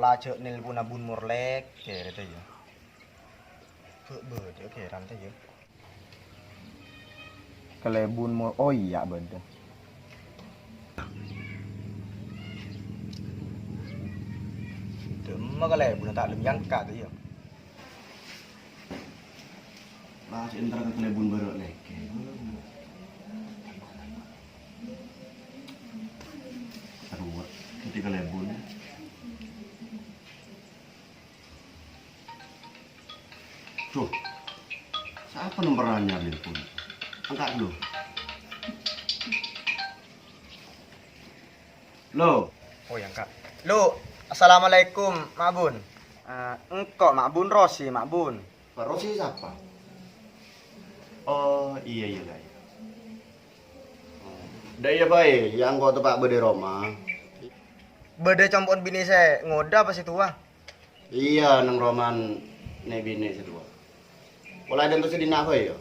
lajek nil puna bun murlek kere teh ya. Beuh oke rantai ya. Kelebun mur oh iya bener. Demma kelebun tak lem jangka tuh ya. Lah entar ke kelebun berok leke. Aduh, ketika kelebun. Tuh, siapa nomornya telepon? Angkat dulu. Lo. Oh yang kak. Lu, assalamualaikum, Mak Bun. Engkau Mak Bun Rosi, Mak Bun. Pak Rosi siapa? Oh iya iya lah. Dah iya baik, yang gua tempat bede Roma. Bede campur bini saya ngoda apa sih tua? Iya, nang Roman ne bini sedua. Wala dan tu sedina apa ya?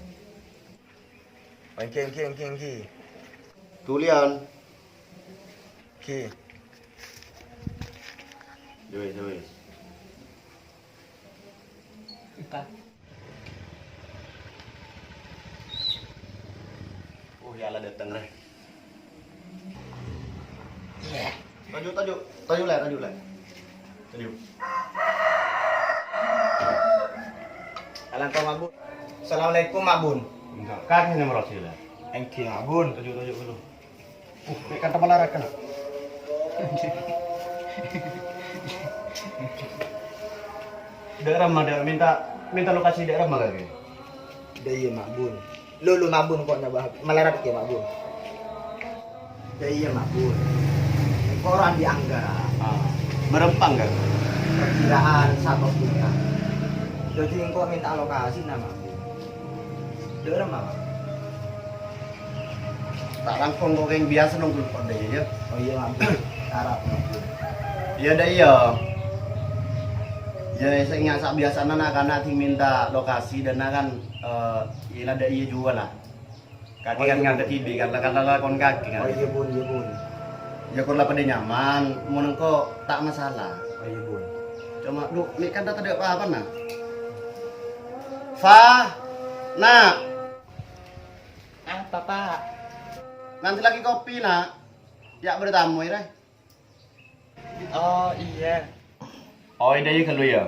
Engki. Tulian. Ki. Joi. Oh ya lah datang reh. Tajuk lah. Tajuk. Alangkah Mak Bun. Assalamualaikum Mak Bun. Enggak, kan ini merosil lah. Engki Mak Bun. Tajuk dulu. Kan tambah larak kan? Daerah mana minta lokasi daerah mana lagi? Dah iya Mak Bun. Lu Mak Bun kok nyabah melarat ke Mak Bun. Dah iya Mak Bun. Kok orang dianggap Merempang kan? perkiraan 1 juta. Jadi engkau minta alokasi nama Bun. Daerah mana? Tak langkong kok yang biasa nong kulpot deh ya. Oh iya Mak Bun. Arab Mak Bun. Iya dah iya. Ya saya ingat sak biasa nana karena minta lokasi dan kan iya ada iya juga lah. Kaki kan nggak ada TV kan kon kaki kan. Oh iya Bun. Ya kalau pada nyaman, mau nengko tak masalah. Oh iya Bun. Cuma lu ini kan tak ada apa-apa nah. Nak. Apa Pak? Nanti lagi kopi nak. Ya bertamu ya. Oh iya. Oh ide kalau ya.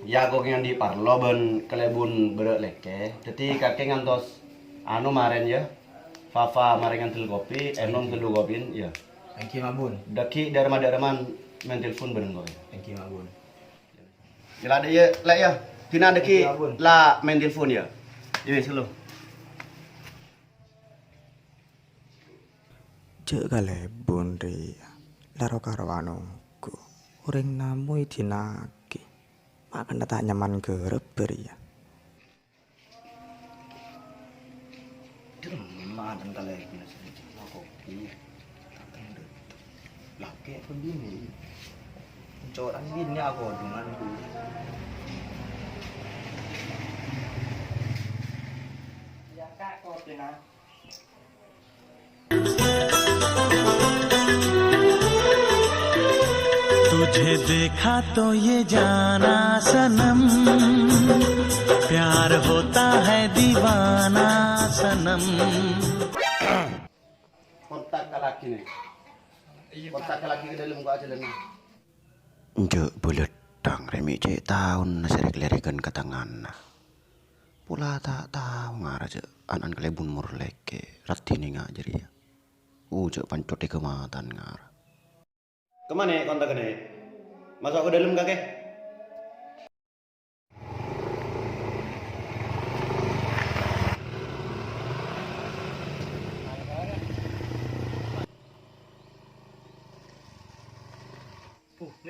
Ya kok yang di parlo ben kelebun berek leke. Jadi kakek ngantos anu maren ya. Fafa mari ngantil kopi, enom telu kopin ya. Thank you Mak Bun. Daki darman main telepon bareng kowe. Thank you Mak Bun. Ya ada ya, lah ya. Tina daki Iya, Bun. lah main telepon ya. Jadi selo. Cek kalebun ri laro karwanku uring namu idinaki makan tak nyaman gerep ya Deman kalebun sedikit kopi. Lah kayak begini. coran gini aku denganku ya kak kopi nah तुझे देखा तो ये जाना सनम प्यार होता है दीवाना सनम Kontak ke laki nih. Kontak ke laki ke dalam gua aja lagi. Njek buledang remi cek tahun nasari kelerikan ke tangan. Pula tak tahu ngara cek anan kelebun murleke ratini ngak jadi ya. Cek pancot di kematan ngara. Kemana kontak ini? Masuk ke dalam kakek?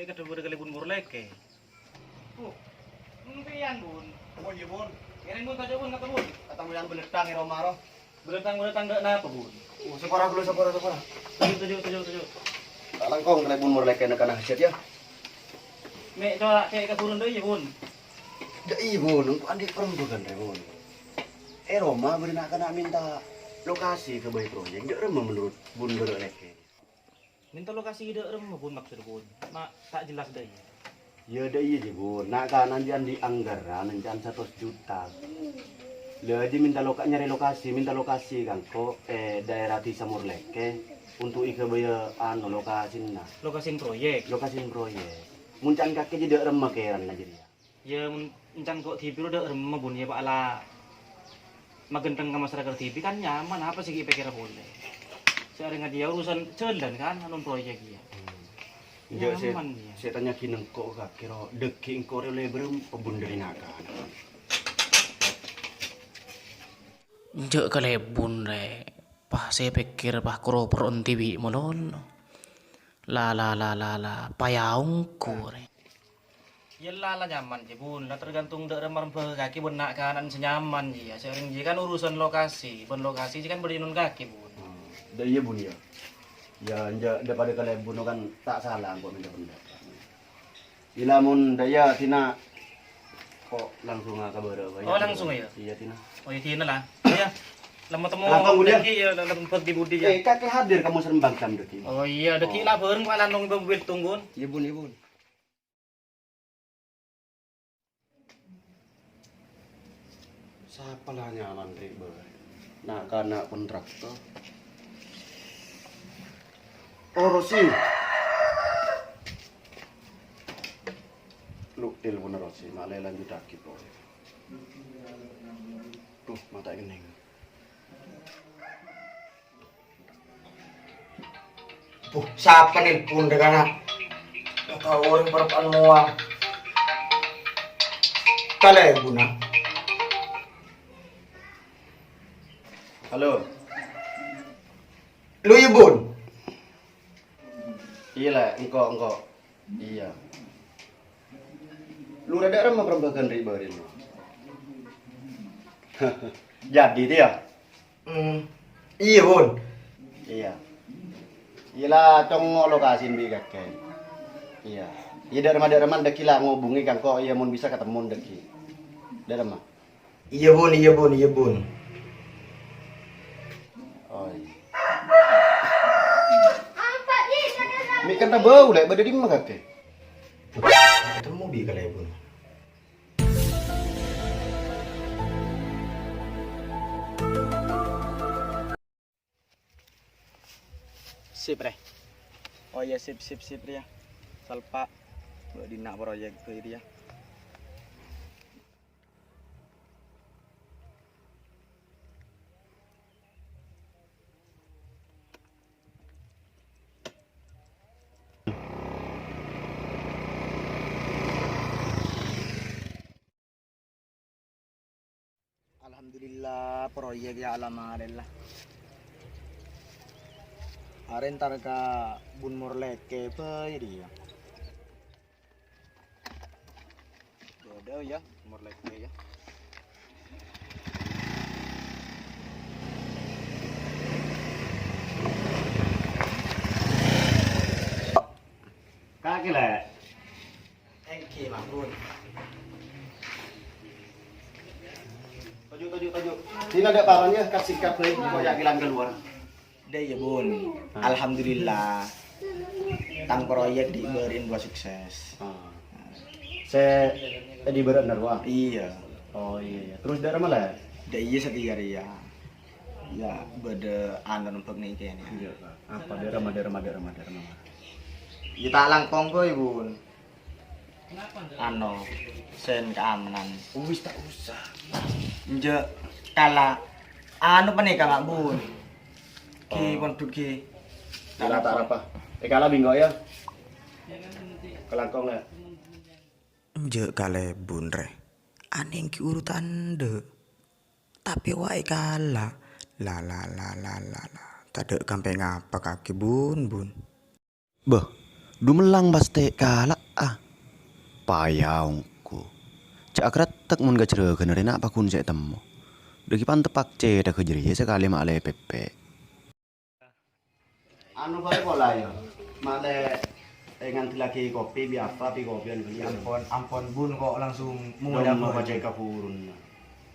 ini kedua kelebun murleke. Mungkin Bun. Oh iya bun. Kirim Bun saja Bun kata Bun. Ketemu yang beletang ya Romaro. Beletang dek napa Bun? Sekorang dulu sekorang. Tujuh. Tak langkong kelebun murleke nak kena hasil ya. Mek coba kayak keburun deh ya Bun. Ya iya bun, andi perempuan kan bun. Roma nak kena minta lokasi ke bayi proyek. Dia remah menurut bun berleke. Minta lokasi ide rem bun maksud bun. Mak tak jelas deh. Ya ada iya je bun. Nak kan anjan di anggaran anjan 100 juta. Le aja nyari lokasi, minta lokasi kan kok daerah di Samur Leke untuk ike baya lokasi nah. Lokasi proyek. Lokasi proyek. Muncan kaki jadi rem makeran aja dia. Ya encan kok TV udah rem bun ya Pak ala. Magenteng ke masyarakat TV kan nyaman apa sih pikir boleh. Sering dia urusan jalan kan anu proyek dia. Ya Nyaman dia. saya tanya kineng kok gak kira deki engko oleh berem pebun dari naga. Jek kelebun re. Pah saya pikir pah kuro peron TV monon. La payaungku re. Yelah lah nyaman sih bun, lah tergantung dari remar kaki benak kanan senyaman sih ya. Sering sih kan urusan lokasi, ben lokasi sih kan berdinun kaki bun. Dah iya bun ya. Ya daripada kalian bunuh kan tak salah kok minta pendapat. Ilamun daya tina kok langsung kabar apa ya? Oh langsung ya? Iya tina. Oh iya tina lah. Iya. Lama temu Lapang, Bun, ya? deki ya dalam pergi budi ya. Kakek hadir kamu serembang jam deki. Oh iya deki lah bareng Pak Landong mobil tunggun. Iya bun, iya bun. Siapa lah nyaman riba? Nak kana kontraktor. Oh Rosi. Lu telepon Rosi, malah lanjut lagi po. Tuh mata kening. Siapa nih pun dengan tahu orang berapaan muang. Kalian guna. Halo. Lu ibun. Iya lah, engkau. Iya. Lu rada ramah perembakan riba ini. Jadi dia. Iya bun. Iya. Iyalah cong lokasi bi kakek. Iya. Iya dari mana deki lah ngobungi kan kok iya mun bisa ketemu deki. Dari mana? Iya bun. Oh iya. Mi kan tak bau lah, bade di mana kakek? Ketemu bi kalian bun. Sip re. Oh iya sip ya. Salpa di nak proyek ke dia. Alhamdulillah proyek ya alhamdulillah. Aren tar ka bun morleke pe dia. Ada ya, nomor lagi ya. Kaki lah. Engke mah bun. Tajuk. Sini ada parangnya, kasih lagi, kau yakilan keluar. Dah ya bun. Alhamdulillah. Tang proyek diberiin gua sukses. Saya di berat narwa. Iya. Oh iya. Terus dari mana? Dah iya setia ya. Ya beda anu untuk nih kayaknya. Iya. Apa dari mana? Ya tak langkong kok bun. Ano sen keamanan. Wis tak usah. Je kala anu panika mak bun. Ki pondut ki. Kala tak apa. Kala bingo ya. Kelangkong ya. Je kalebun re. Aneh ki urutan de. Tapi wae kala. La. Tade kampe ngapa kaki bun. Beh, dumelang pasti kala ah. Payaungku. Cak kretek mun gacere keneri nak pakun cek temu. Deki pantepak ce dak kejeri sekali mak le pepe. Anu bare pola ya. Male nganti lagi kopi biasa pi kopian beli Ampun bun kok langsung mudah mudah baca kapurun.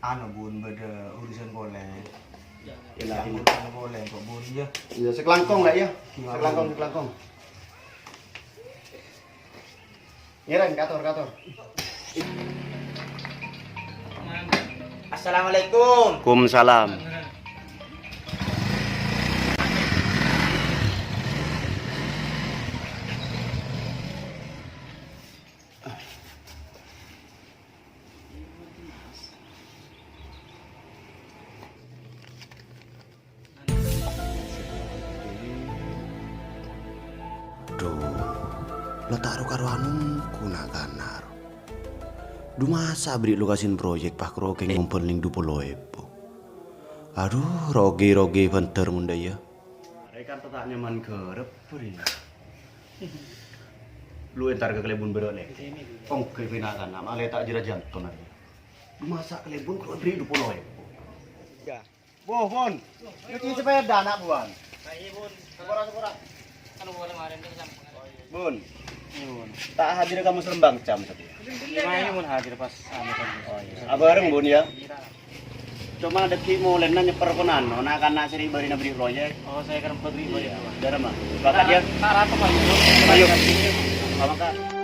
anu bun beda urusan boleh. Ya Bismillahirrahmanirrahim. Kamu boleh kok bun ya. Ya sekelangkong lah ya. Sekelangkong. Ngiren kator. Assalamualaikum. Waalaikumsalam. Duh, lo taruh karuanum kuna kanar. Du masa beri lu kasihin proyek pak roge ngumpul ning du poloepo. Aduh, roge banter munda ya. Mereka tak nyaman kerep puri. Lu entar ke kelebun berok lek. Kong ke pinakan nama ale tak jira janton aja. Du masa kelebun kalau beri du poloe. Ya. Boh, Bon. Cuci sepeda anak buan. Iya bun. Sepura. Kan boleh kemarin dia sampai. Bun, Iya bun. tak hadir kamu serembang jam tapi. Lima ini bun hadir pas anu kan. Oh iya. Abareng Bun ya. Cuma deki mau lena nyeper konan, nak kana seri bari na beri proyek. Oh saya kan pegri boleh. Darah mah. Bakat dia. Tak rata pak. Ayo. Mama kan.